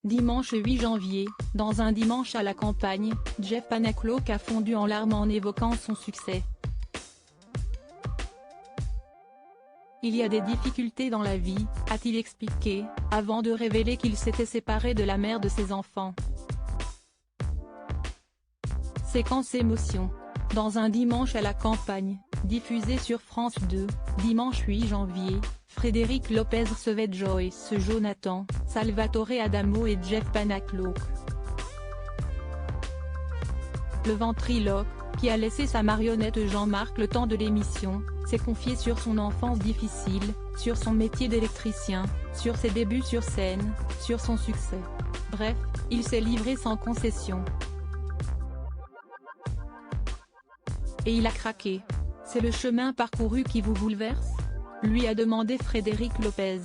Dimanche 8 janvier, dans un dimanche à la campagne, Jeff Panaclock a fondu en larmes en évoquant son succès. Il y a des difficultés dans la vie, a-t-il expliqué, avant de révéler qu'il s'était séparé de la mère de ses enfants. Séquence émotion. Dans un dimanche à la campagne, diffusé sur France 2, dimanche 8 janvier, Frédéric Lopez recevait Joyce Jonathan, Salvatore Adamo et Jeff Panaclock. Le ventriloque, qui a laissé sa marionnette Jean-Marc le temps de l'émission, s'est confié sur son enfance difficile, sur son métier d'électricien, sur ses débuts sur scène, sur son succès. Bref, il s'est livré sans concession. Et il a craqué. C'est le chemin parcouru qui vous bouleverse ? Lui a demandé Frédéric Lopez.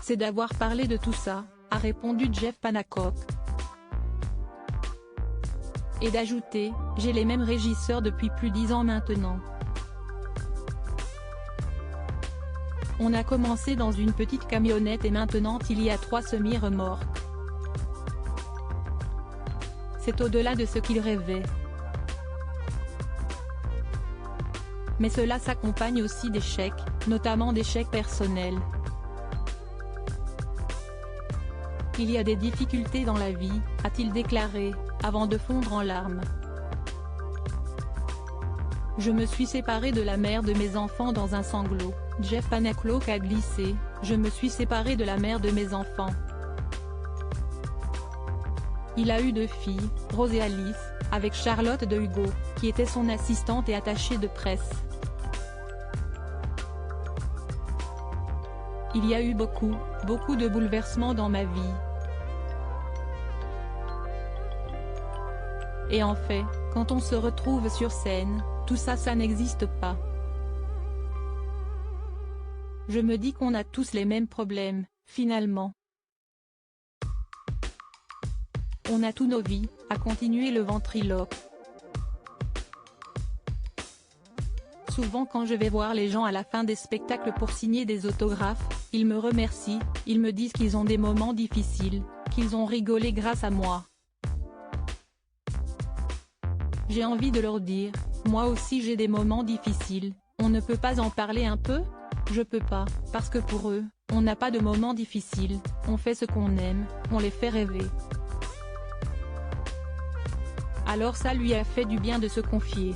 C'est d'avoir parlé de tout ça, a répondu Jeff Panaclock. Et d'ajouter, j'ai les mêmes régisseurs depuis plus de 10 ans maintenant. On a commencé dans une petite camionnette et maintenant il y a 3 semi-remorques. C'est au-delà de ce qu'il rêvait. Mais cela s'accompagne aussi d'échecs, notamment d'échecs personnels. Il y a des difficultés dans la vie, a-t-il déclaré, avant de fondre en larmes. Je me suis séparé de la mère de mes enfants dans un sanglot. Jeff Panaclock a glissé, je me suis séparé de la mère de mes enfants. Il a eu 2 filles, Rose et Alice, avec Charlotte de Hugo, qui était son assistante et attachée de presse. Il y a eu beaucoup de bouleversements dans ma vie. Et en fait, quand on se retrouve sur scène, tout ça n'existe pas. Je me dis qu'on a tous les mêmes problèmes, finalement. On a tous nos vies, a continué le ventriloque. Souvent quand je vais voir les gens à la fin des spectacles pour signer des autographes, ils me remercient, ils me disent qu'ils ont des moments difficiles, qu'ils ont rigolé grâce à moi. J'ai envie de leur dire, moi aussi j'ai des moments difficiles, on ne peut pas en parler un peu ? Je peux pas, parce que pour eux, on n'a pas de moments difficiles, on fait ce qu'on aime, on les fait rêver. Alors ça lui a fait du bien de se confier.